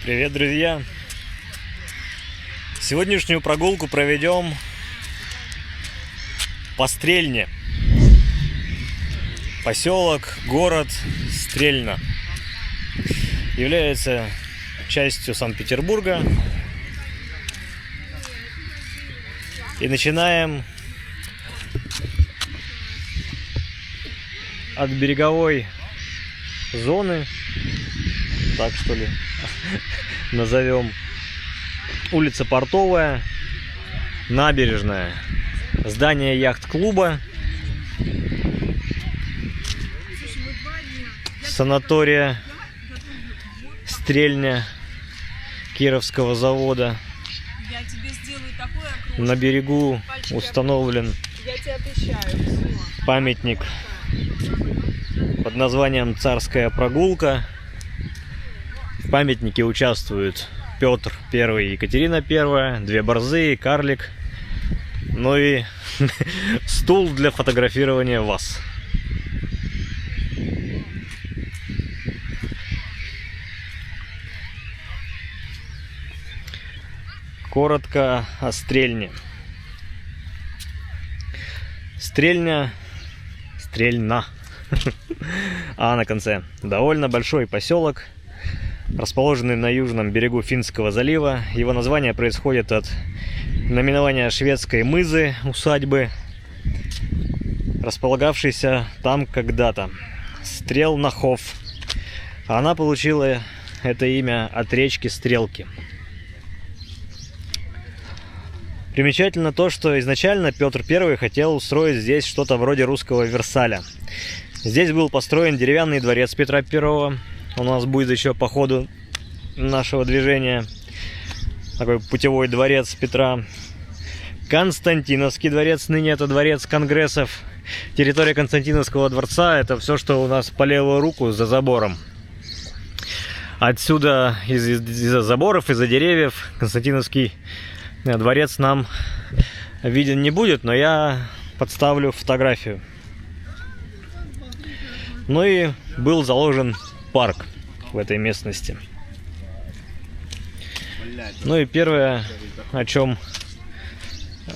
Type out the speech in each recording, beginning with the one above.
Привет, друзья! Сегодняшнюю прогулку проведем по Стрельне. Поселок, город Стрельна является частью Санкт-Петербурга. И начинаем от береговой зоны, так что ли назовем, улица Портовая, набережная, здание яхт-клуба, санатория Стрельня Кировского завода. На берегу установлен памятник под названием «Царская прогулка». В памятнике участвуют Петр I и Екатерина I, две борзые, карлик, ну и стул для фотографирования вас. Коротко о Стрельне. Стрельна, а на конце, довольно большой поселок, расположенный на южном берегу Финского залива. Его название происходит от наименования шведской мызы, усадьбы, располагавшейся там когда-то, Стрелнахов. Она получила это имя от речки Стрелки. Примечательно то, что изначально Петр I хотел устроить здесь что-то вроде русского Версаля. Здесь был построен деревянный дворец Петра I. У нас будет еще по ходу нашего движения такой путевой дворец Петра. Константиновский дворец, ныне это дворец конгрессов. Территория Константиновского дворца — это все, что у нас по левую руку за забором. Отсюда, из-за заборов, из-за деревьев, Константиновский дворец нам виден не будет, но я подставлю фотографию. Ну и был заложен парк в этой местности. Ну и первое,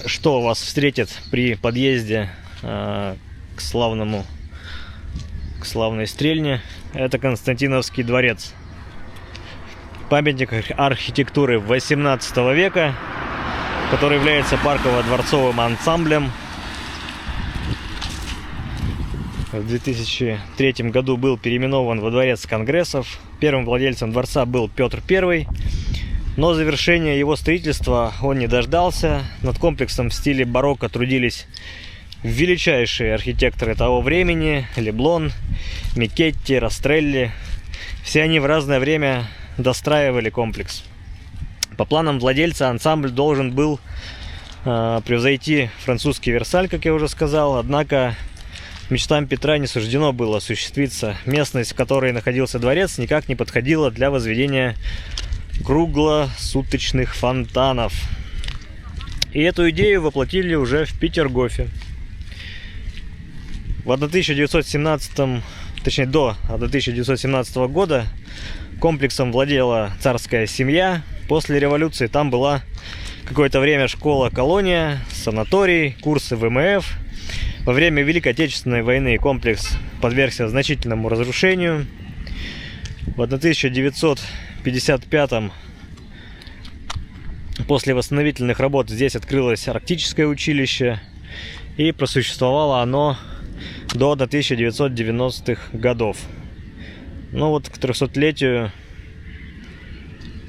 что вас встретит при подъезде к славной Стрельне, это Константиновский дворец. Памятник архитектуры 18 века, который является парково-дворцовым ансамблем. В 2003 году был переименован во дворец конгрессов. Первым владельцем дворца был Петр I, но завершения его строительства он не дождался. Над комплексом в стиле барокко трудились величайшие архитекторы того времени: Леблон, Микетти, Растрелли. Все они в разное время достраивали комплекс. По планам владельца ансамбль должен был превзойти французский Версаль, как я уже сказал, однако мечтам Петра не суждено было осуществиться. Местность, в которой находился дворец, никак не подходила для возведения круглосуточных фонтанов. И эту идею воплотили уже в Петергофе. До 1917 года комплексом владела царская семья. После революции там была какое-то время школа-колония, санаторий, курсы ВМФ. Во время Великой Отечественной войны комплекс подвергся значительному разрушению. В 1955-м после восстановительных работ здесь открылось Арктическое училище, и просуществовало оно до 1990-х годов. Но вот к 300-летию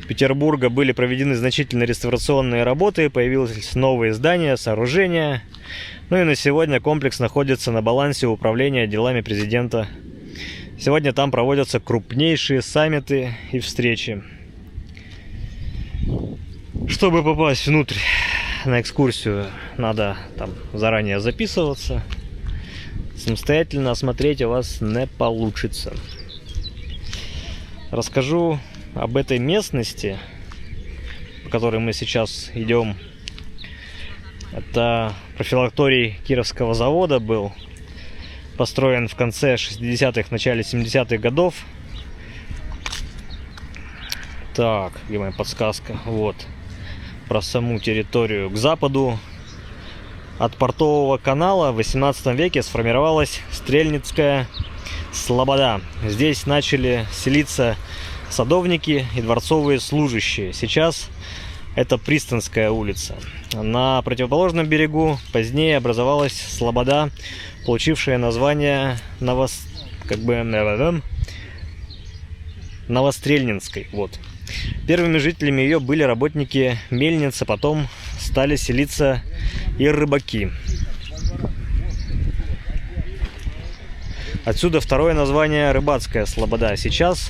Петербурга были проведены значительные реставрационные работы, появились новые здания, сооружения. Ну и на сегодня комплекс находится на балансе управления делами президента. Сегодня там проводятся крупнейшие саммиты и встречи. Чтобы попасть внутрь на экскурсию, надо там заранее записываться. Самостоятельно осмотреть у вас не получится. Расскажу об этой местности, по которой мы сейчас идем. Это профилакторий Кировского завода был. построен в конце 60-х, начале 70-х годов. Так, где моя подсказка? Вот. Про саму территорию. К западу от портового канала в 18 веке сформировалась Стрельницкая слобода. Здесь начали селиться садовники и дворцовые служащие. Сейчас это Пристанская улица. На противоположном берегу позднее образовалась слобода, получившая название Новострельнинской. Вот. Первыми жителями ее были работники мельницы, потом стали селиться и рыбаки. Отсюда второе название Рыбацкая слобода. Сейчас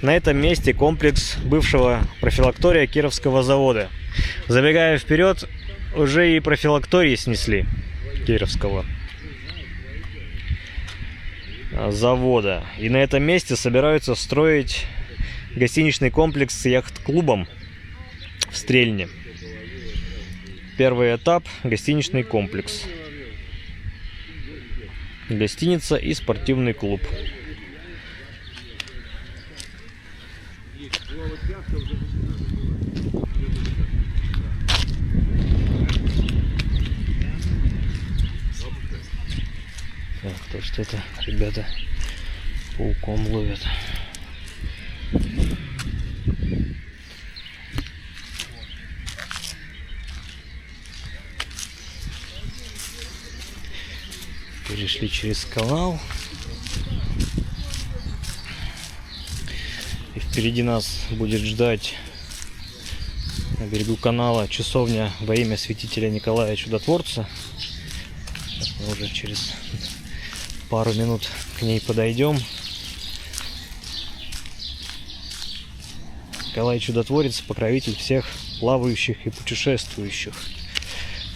на этом месте комплекс бывшего профилактория Кировского завода. Забегая вперед, уже и профилактории снесли Кировского завода. И на этом месте собираются строить гостиничный комплекс с яхт-клубом в Стрельне. Первый этап – гостиничный комплекс. Гостиница и спортивный клуб. Так, то что-то ребята пауком ловят. Перешли через канал. И впереди нас будет ждать на берегу канала часовня во имя святителя Николая Чудотворца. Сейчас мы уже через пару минут к ней подойдем. Николай Чудотворец, покровитель всех плавающих и путешествующих.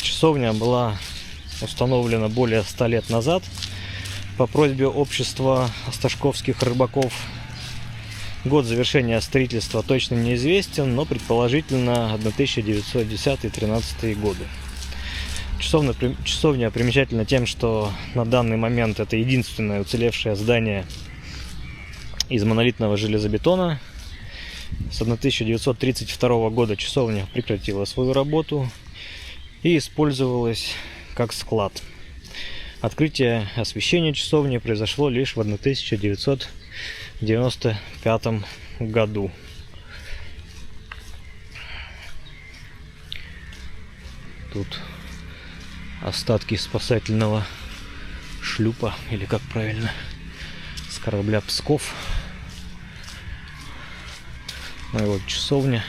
Часовня была установлена более 100 лет назад по просьбе общества осташковских рыбаков. Год завершения строительства точно неизвестен, но предположительно 1910-13 годы. Часовня примечательна тем, что на данный момент это единственное уцелевшее здание из монолитного железобетона. С 1932 года часовня прекратила свою работу и использовалась как склад. Открытие освещения часовни произошло лишь в 1995 году. Тут остатки спасательного шлюпа, или как правильно, с корабля Псков. Ну и вот часовня.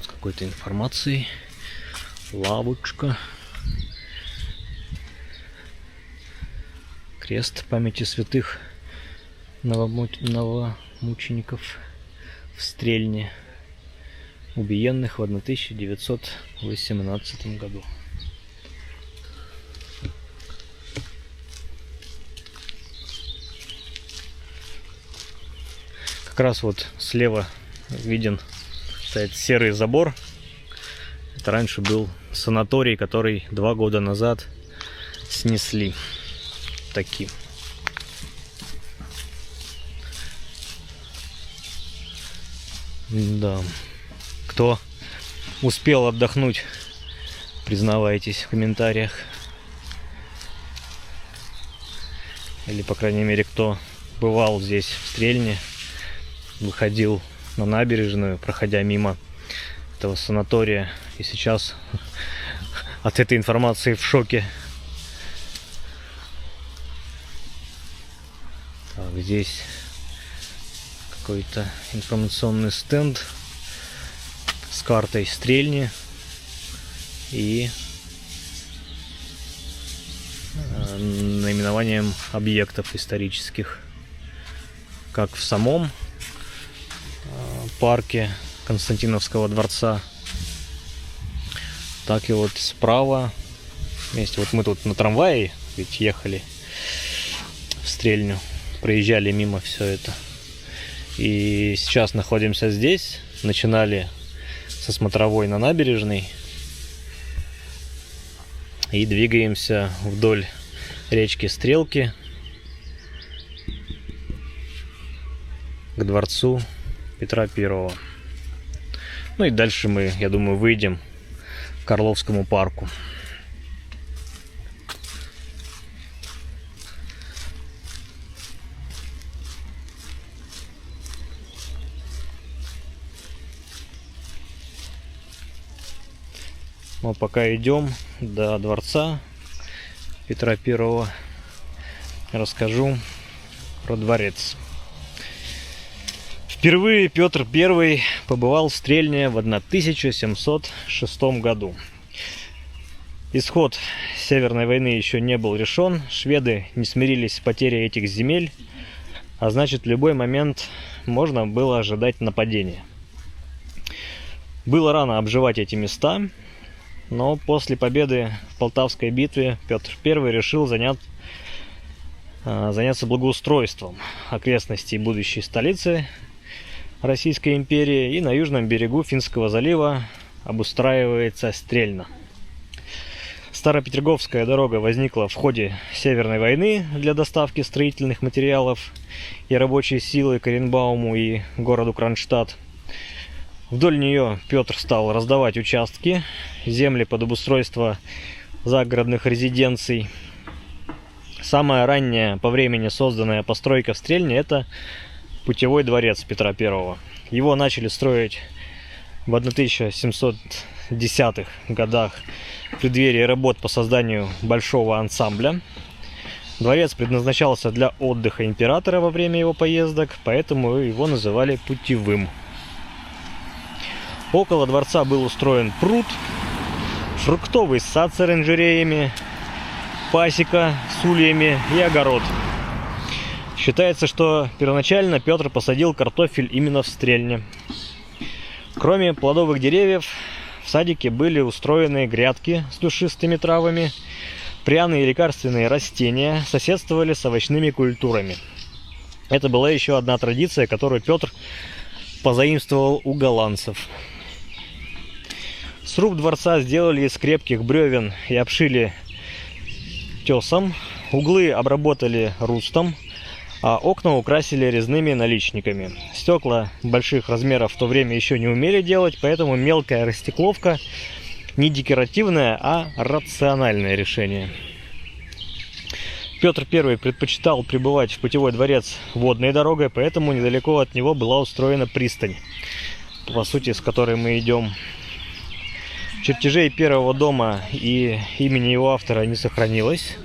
С какой-то информацией. Лавочка. Крест памяти святых новомучеников в Стрельне, убиенных в 1918 году. Как раз вот слева виден стоит серый забор. Это раньше был санаторий, который 2 года назад снесли. Такие. Да. Кто успел отдохнуть, признавайтесь в комментариях. Или, по крайней мере, кто бывал здесь, в Стрельне, выходил на набережную, проходя мимо этого санатория, и сейчас от этой информации в шоке. Так, здесь какой-то информационный стенд с картой Стрельни и наименованием объектов исторических, как в самом парке Константиновского дворца, так и вот справа вместе. Вот мы тут на трамвае ведь ехали в Стрельню, проезжали мимо все это. И сейчас находимся здесь. Начинали со смотровой на набережной. И двигаемся вдоль речки Стрелки к дворцу Петра I. Ну и дальше мы, я думаю, выйдем к Орловскому парку. Мы пока идем до дворца Петра I, расскажу про дворец. Впервые Петр I побывал в Стрельне в 1706 году. Исход Северной войны еще не был решен, шведы не смирились с потерей этих земель, а значит, в любой момент можно было ожидать нападения. Было рано обживать эти места, но после победы в Полтавской битве Петр I решил заняться благоустройством окрестностей будущей столицы Российской империи, и на южном берегу Финского залива обустраивается Стрельна. Старопетерговская дорога возникла в ходе Северной войны для доставки строительных материалов и рабочей силы к Оренбауму и городу Кронштадт. Вдоль нее Петр стал раздавать участки, земли под обустройство загородных резиденций. Самая ранняя по времени созданная постройка в Стрельне – это путевой дворец Петра I. Его начали строить в 1710-х годах в преддверии работ по созданию большого ансамбля. Дворец предназначался для отдыха императора во время его поездок, поэтому его называли путевым. Около дворца был устроен пруд, фруктовый сад с оранжереями, пасека с ульями и огород. Считается, что первоначально Петр посадил картофель именно в Стрельне. Кроме плодовых деревьев, в садике были устроены грядки с душистыми травами, пряные и лекарственные растения соседствовали с овощными культурами. Это была еще одна традиция, которую Петр позаимствовал у голландцев. Сруб дворца сделали из крепких бревен и обшили тесом, углы обработали рустом, а окна украсили резными наличниками. Стекла больших размеров в то время еще не умели делать, поэтому мелкая растекловка не декоративное, а рациональное решение. Петр I предпочитал прибывать в путевой дворец водной дорогой, поэтому недалеко от него была устроена пристань, по сути, с которой мы идем. Чертежей первого дома и имени его автора не сохранилось.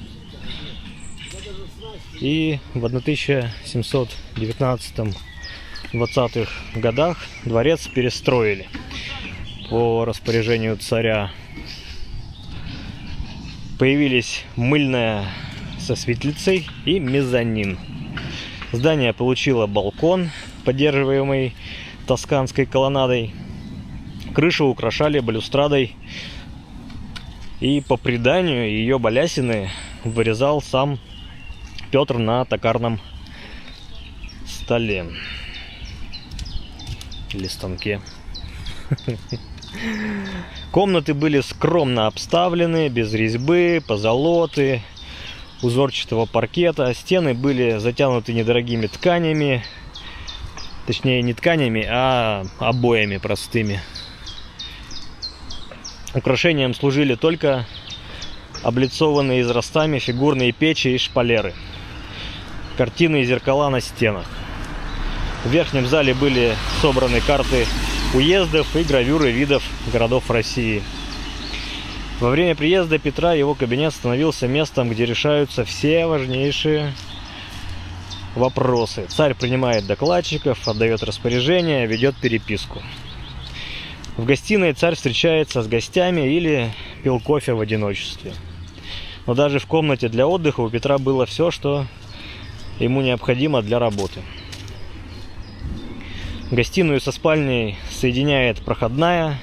И в 1719-20-х годах дворец перестроили по распоряжению царя. Появились мыльная со светлицей и мезонин. Здание получило балкон, поддерживаемый тосканской колоннадой. Крышу украшали балюстрадой, и по преданию ее балясины вырезал сам Петр на токарном столе или станке. Комнаты были скромно обставлены, без резьбы, позолоты, узорчатого паркета. Стены были затянуты недорогими тканями, точнее не тканями, а обоями простыми. Украшением служили только облицованные израстами фигурные печи и шпалеры, картины и зеркала на стенах. В верхнем зале были собраны карты уездов и гравюры видов городов России. Во время приезда Петра его кабинет становился местом, где решаются все важнейшие вопросы. Царь принимает докладчиков, отдает распоряжения, ведет переписку. В гостиной царь встречается с гостями или пил кофе в одиночестве. Но даже в комнате для отдыха у Петра было все, что ему необходимо для работы. Гостиную со спальней соединяет проходная.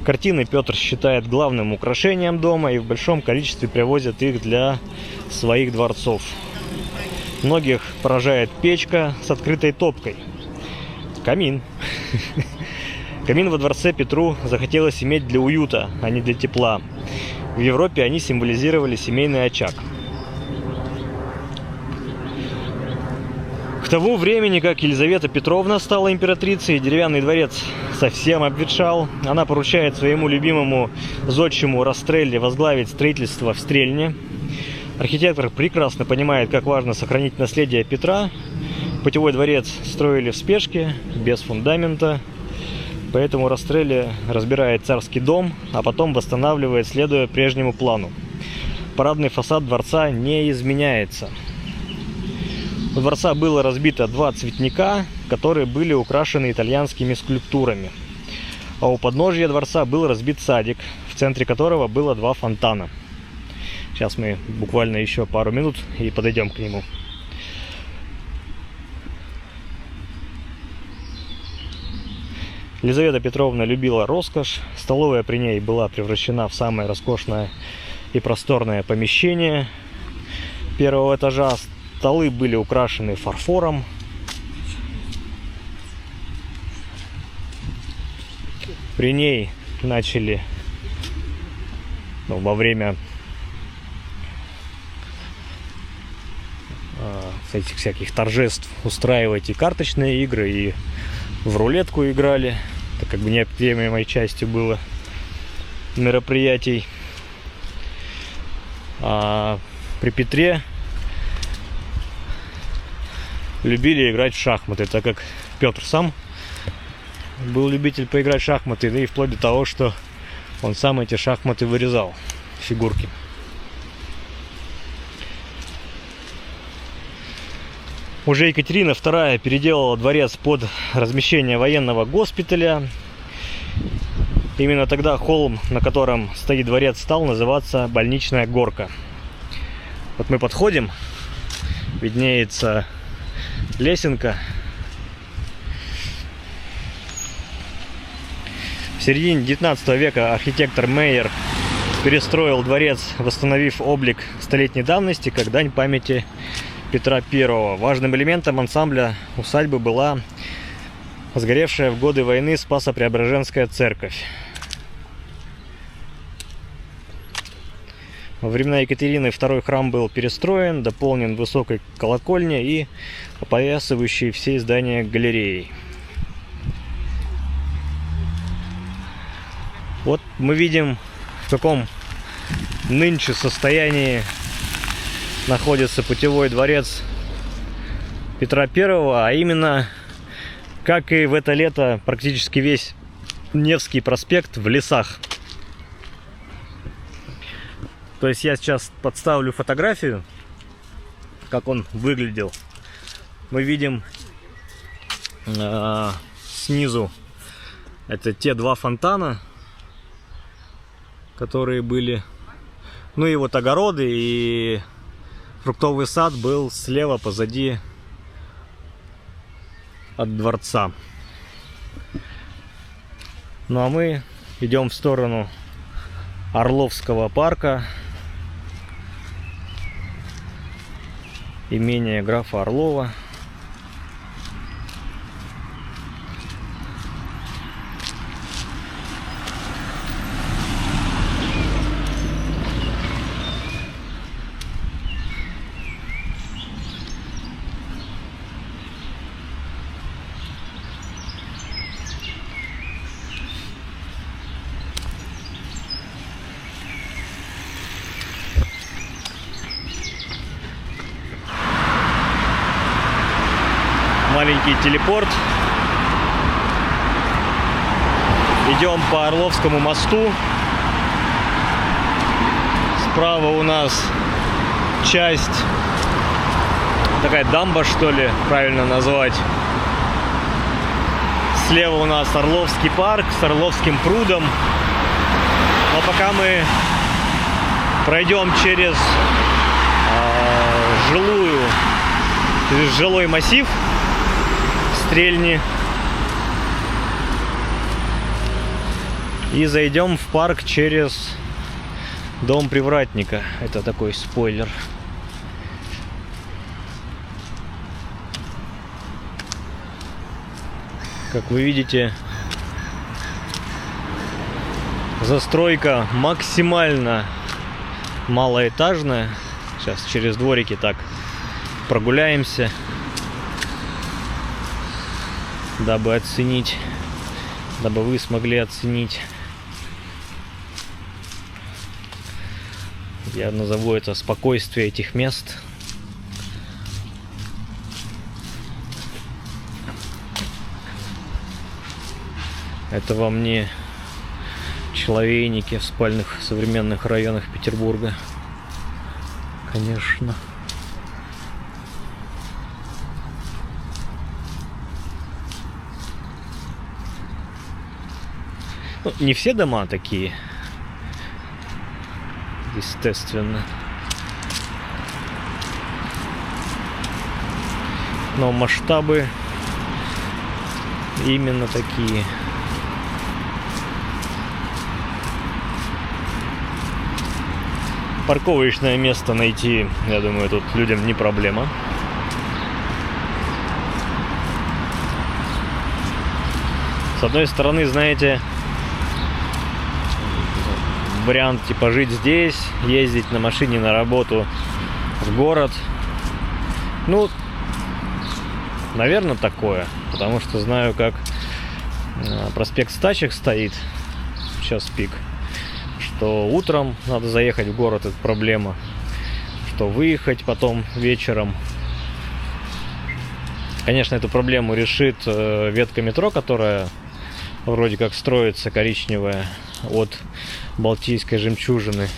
Картины Петр считает главным украшением дома и в большом количестве привозит их для своих дворцов. Многих поражает печка с открытой топкой. камин. Камин во дворце Петру захотелось иметь для уюта, а не для тепла. В Европе они символизировали семейный очаг. К тому времени, как Елизавета Петровна стала императрицей, деревянный дворец совсем обветшал. Она поручает своему любимому зодчему Растрелли возглавить строительство в Стрельне. Архитектор прекрасно понимает, как важно сохранить наследие Петра. Путевой дворец строили в спешке, без фундамента. Поэтому Растрелли разбирает царский дом, а потом восстанавливает, следуя прежнему плану. Парадный фасад дворца не изменяется. У дворца было разбито 2 цветника, которые были украшены итальянскими скульптурами. А у подножия дворца был разбит садик, в центре которого было 2 фонтана. Сейчас мы буквально еще пару минут и подойдем к нему. Елизавета Петровна любила роскошь. Столовая при ней была превращена в самое роскошное и просторное помещение 1-го этажа. Столы были украшены фарфором. При ней начали во время этих всяких торжеств устраивать и карточные игры, и в рулетку играли. Это как бы неотъемлемой частью было мероприятий. А при Петре любили играть в шахматы, так как Петр сам был любитель поиграть в шахматы, да и вплоть до того, что он сам эти шахматы вырезал, фигурки. Уже Екатерина II переделала дворец под размещение военного госпиталя. Именно тогда холм, на котором стоит дворец, стал называться Больничная горка. Вот мы подходим, виднеется лесенка. В середине 19 века архитектор Мейер перестроил дворец, восстановив облик столетней давности, как дань памяти Петра I. Важным элементом ансамбля усадьбы была сгоревшая в годы войны Спасо-Преображенская церковь. Во времена Екатерины II храм был перестроен, дополнен высокой колокольней и опоясывающей все здания галереей. Вот мы видим, в каком нынче состоянии находится путевой дворец Петра I, а именно, как и в это лето, практически весь Невский проспект в лесах. То есть я сейчас подставлю фотографию, как он выглядел. Мы видим снизу, это те 2 фонтана, которые были, ну и вот огороды, и фруктовый сад был слева позади от дворца. Ну а мы идем в сторону Орловского парка, имение графа Орлова. Маленький телепорт. Идем по Орловскому мосту. Справа у нас часть, такая дамба, что ли, правильно назвать. Слева у нас Орловский парк с Орловским прудом. Но пока мы пройдем через жилой массив Стрельни и зайдем в парк через дом привратника. Это такой спойлер. Как вы видите, застройка максимально малоэтажная. Сейчас через дворики так прогуляемся, дабы оценить, дабы вы смогли оценить. Я назову это спокойствие этих мест. Это вам не человейники в спальных современных районах Петербурга. Конечно. Ну, не все дома такие, естественно. Но масштабы именно такие. Парковочное место найти, я думаю, тут людям не проблема. С одной стороны, знаете, вариант типа жить здесь, ездить на машине на работу в город. Ну, наверное, такое. Потому что знаю, как проспект Стачек стоит. Сейчас пик. Что утром надо заехать в город, это проблема. Что выехать потом вечером. Конечно, эту проблему решит ветка метро, которая вроде как строится, коричневая, от Балтийской жемчужины.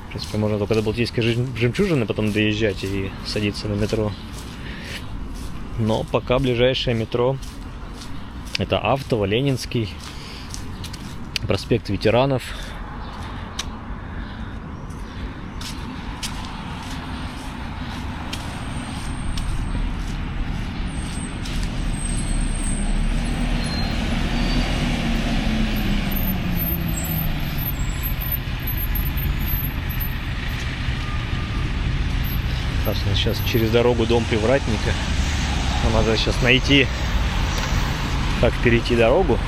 В принципе, можно только до Балтийской жемчужины потом доезжать и садиться на метро. Но пока ближайшее метро — это Автово, Ленинский, проспект Ветеранов. Сейчас через дорогу дом Привратника. Надо сейчас найти, как перейти дорогу.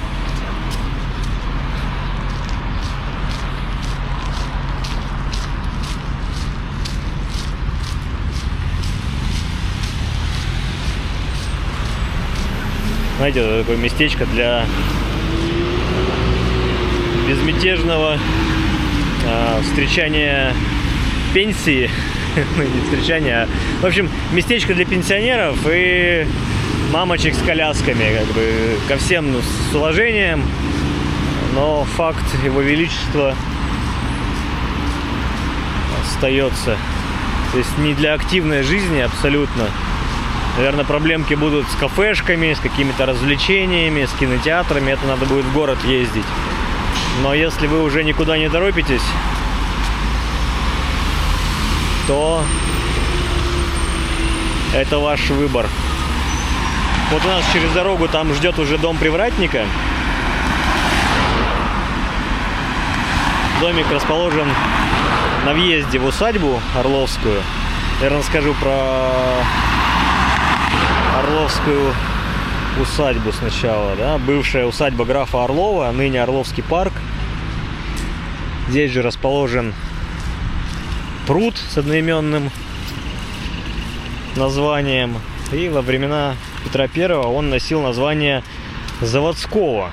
Знаете, это такое местечко для безмятежного встречания пенсии. Ну, не встречания, а... В общем, местечко для пенсионеров и мамочек с колясками, как бы, ко всем, ну, с уважением, но факт его величества остается. То есть не для активной жизни абсолютно. Наверное, проблемки будут с кафешками, с какими-то развлечениями, с кинотеатрами. Это надо будет в город ездить. Но если вы уже никуда не торопитесь, то это ваш выбор. Вот у нас через дорогу там ждет уже дом Привратника. Домик расположен на въезде в усадьбу Орловскую. Наверное, скажу про Орловскую усадьбу сначала. Да? Бывшая усадьба графа Орлова, ныне Орловский парк. Здесь же расположен пруд с одноименным названием. И во времена Петра I он носил название заводского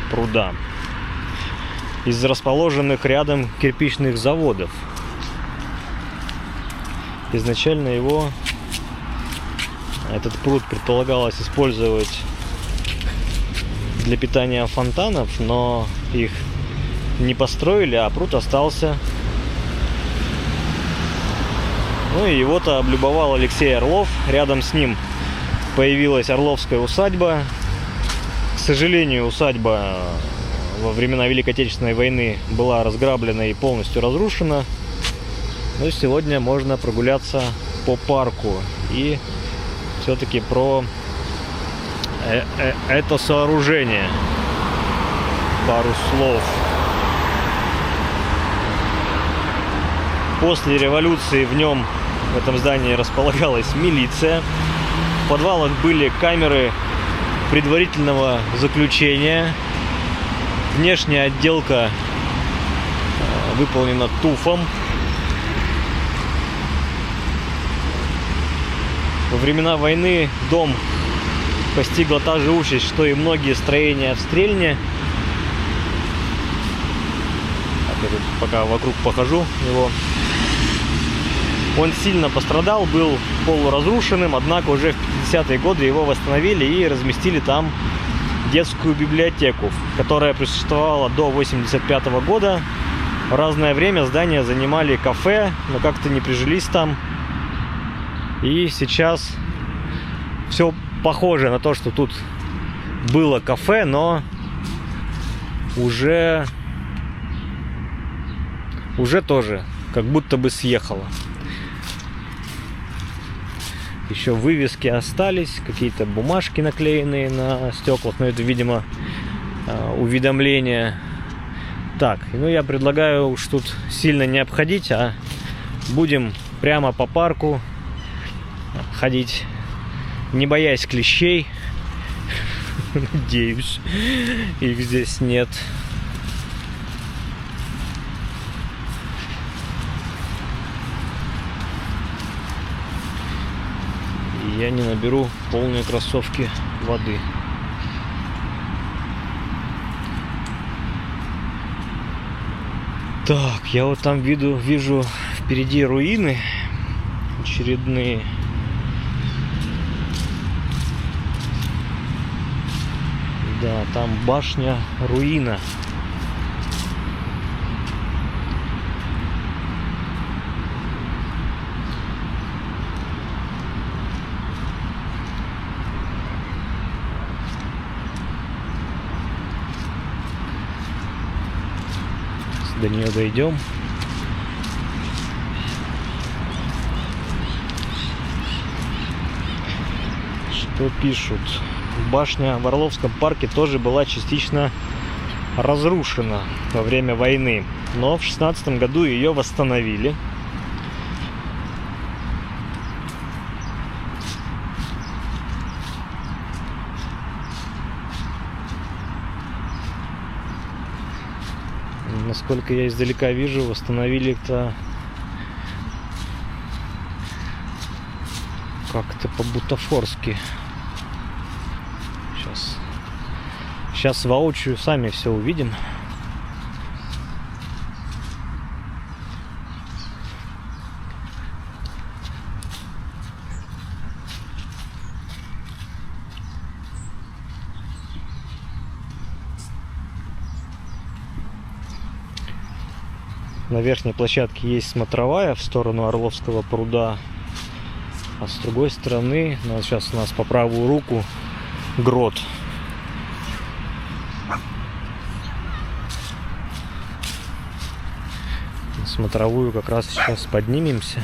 пруда из расположенных рядом кирпичных заводов. Изначально этот пруд предполагалось использовать для питания фонтанов, но их не построили, а пруд остался. Ну и его-то облюбовал Алексей Орлов. Рядом с ним появилась Орловская усадьба. К сожалению, усадьба во времена Великой Отечественной войны была разграблена и полностью разрушена. Но сегодня можно прогуляться по парку и все-таки про это сооружение пару слов. После революции в нем, в этом здании, располагалась милиция. В подвалах были камеры предварительного заключения. Внешняя отделка выполнена туфом. Во времена войны дом постигла та же участь, что и многие строения в Стрельне. Так, я тут пока вокруг похожу его. Он сильно пострадал, был полуразрушенным, однако уже в 50-е годы его восстановили и разместили там детскую библиотеку, которая существовала до 1985 года. В разное время здание занимали кафе, но как-то не прижились там. И сейчас все похоже на то, что тут было кафе, но уже тоже как будто бы съехало. Еще вывески остались, какие-то бумажки наклеенные на стеклах, но это, видимо, уведомления. Так, ну я предлагаю уж тут сильно не обходить, а будем прямо по парку ходить, не боясь клещей. Надеюсь, их здесь нет. Я не наберу полные кроссовки воды. Так, я вот там вижу впереди руины очередные. Да, там башня руина. До нее дойдем. Что пишут? Башня в Орловском парке тоже была частично разрушена во время войны, но в 16 году ее восстановили. Насколько я издалека вижу, восстановили это как-то по-бутафорски. Сейчас воочию сами все увидим. На верхней площадке есть смотровая в сторону Орловского пруда, а с другой стороны, ну, сейчас у нас по правую руку грот. На смотровую как раз сейчас поднимемся.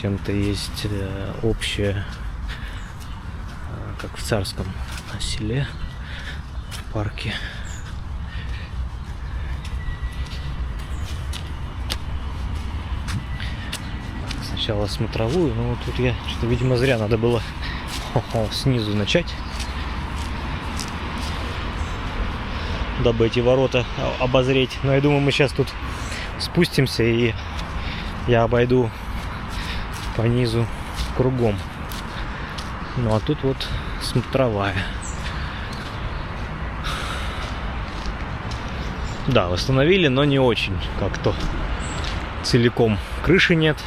Чем-то есть общее, как в Царском селе, в парке. Сначала смотровую, но вот тут я что-то, видимо, зря надо было снизу начать, дабы эти ворота обозреть. Но я думаю, мы сейчас тут спустимся и я обойду по низу кругом. Ну а тут вот смотровая. Да, восстановили, но не очень как-то целиком. Крыши нет.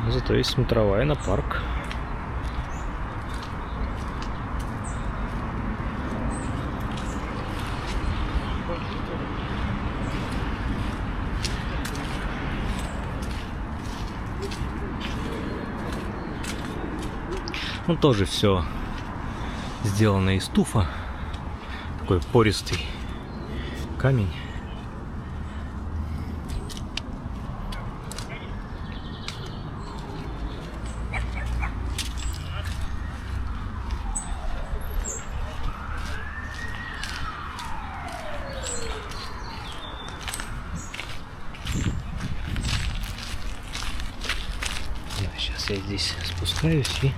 Зато есть смотровая на парк. Ну, тоже все сделано из туфа. Такой пористый камень. здесь спускаюсь и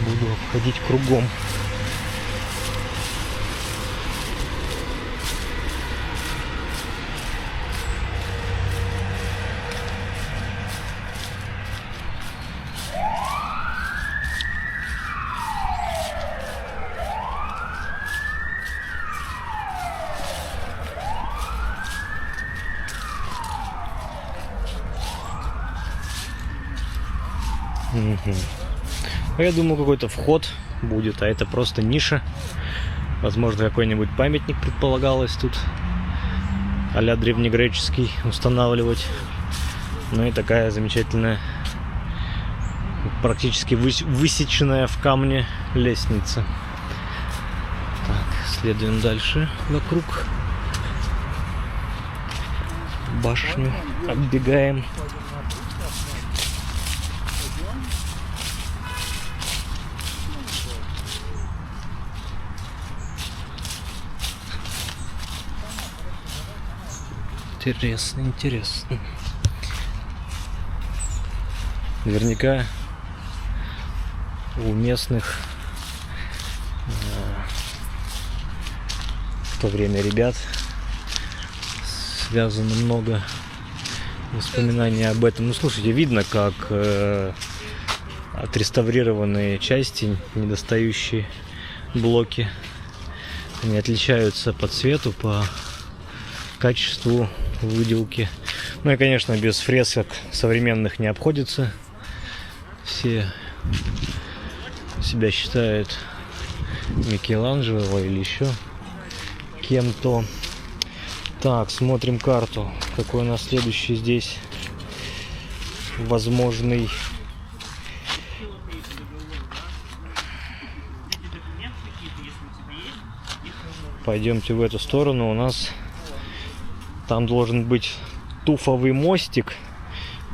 буду обходить кругом. Я думаю, какой-то вход будет, а это просто ниша. Возможно, какой-нибудь памятник предполагалось тут а-ля древнегреческий устанавливать. Ну и такая замечательная, практически высеченная в камне лестница. Так, следуем дальше вокруг. Башню оббегаем. Интересно, интересно. Наверняка у местных в то время ребят связано много воспоминаний об этом. Ну, слушайте, видно, как отреставрированные части, недостающие блоки, они отличаются по цвету, по качеству выделки. Ну и, конечно, без фресок современных не обходится. Все себя считают Микеланджело или еще кем-то. Так, смотрим карту. Какой у нас следующий здесь возможный пойдемте в эту сторону. У нас там должен быть туфовый мостик,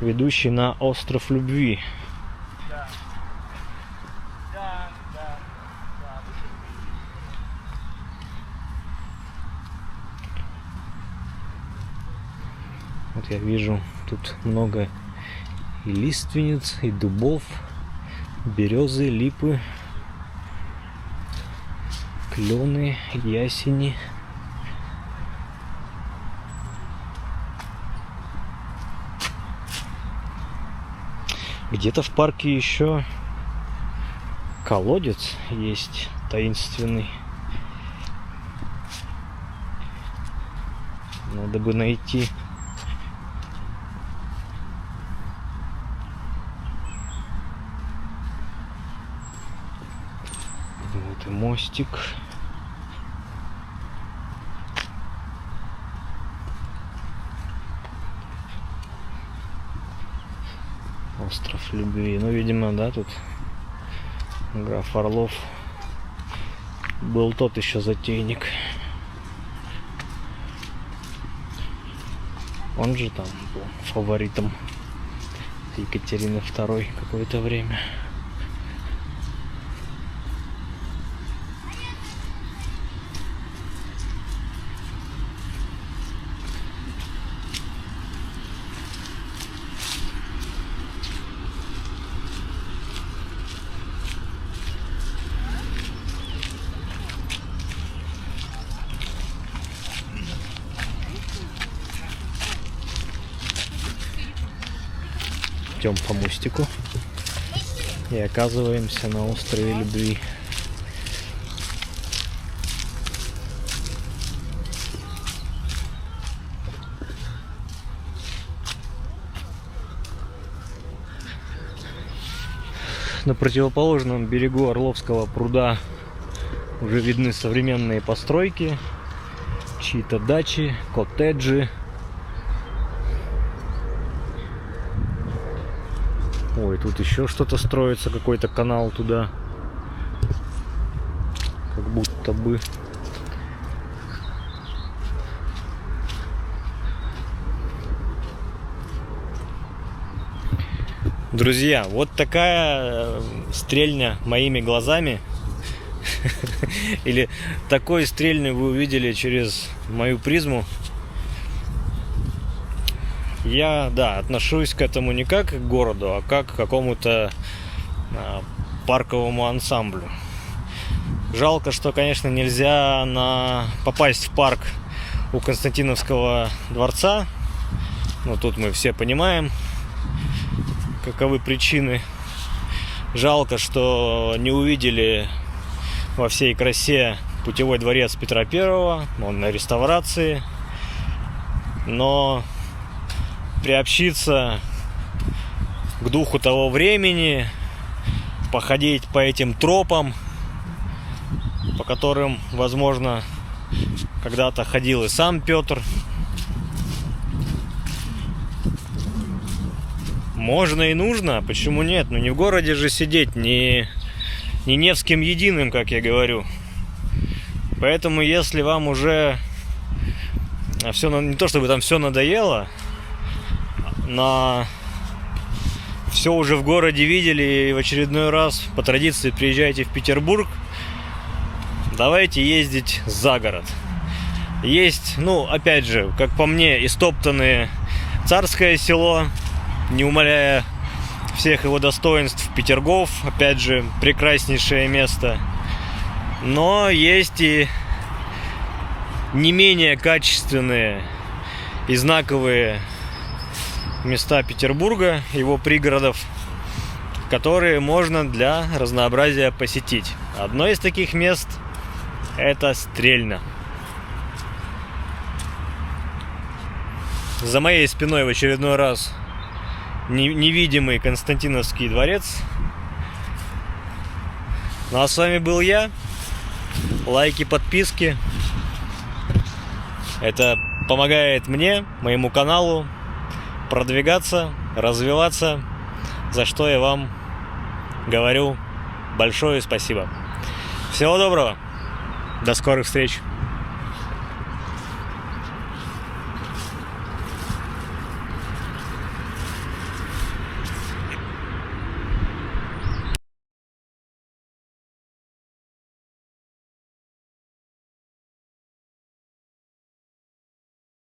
ведущий на остров Любви. Вот я вижу тут много и лиственниц, и дубов, березы, липы, клены, ясени. Где-то в парке еще колодец есть таинственный. Надо бы найти. Вот и мостик. Остров Любви. Ну, видимо, да, тут граф Орлов был тот еще затейник. Он же там был фаворитом Екатерины II какое-то время. Идем по мостику и оказываемся на острове Любви. На противоположном берегу Орловского пруда уже видны современные постройки, чьи-то дачи, коттеджи. Ой, тут еще что-то строится, какой-то канал туда. Как будто бы. Друзья, вот такая стрельня моими глазами. Или такой стрельню вы увидели через мою призму. я, да, отношусь к этому не как к городу, а как к какому-то парковому ансамблю. Жалко, что, конечно, нельзя попасть в парк у Константиновского дворца. Ну, тут мы все понимаем, каковы причины. Жалко, что не увидели во всей красе путевой дворец Петра Первого. Он на реставрации. Но приобщиться к духу того времени, походить по этим тропам, по которым, возможно, когда-то ходил и сам Петр, можно и нужно, почему нет? Ну не в городе же сидеть, не Невским единым, как я говорю. Поэтому, если вам уже все, не то чтобы там все надоело, но все уже в городе видели, и в очередной раз по традиции приезжайте в Петербург, давайте ездить за город. Есть, ну, опять же, как по мне, истоптанное Царское Село, не умаляя всех его достоинств, Петергоф, опять же, прекраснейшее место. Но есть и не менее качественные и знаковые места Петербурга, его пригородов, которые можно для разнообразия посетить. Одно из таких мест – это Стрельна. За моей спиной в очередной раз невидимый Константиновский дворец. Ну а с вами был я. Лайки, подписки. Это помогает мне, моему каналу продвигаться, развиваться, за что я вам говорю большое спасибо. Всего доброго. До скорых встреч.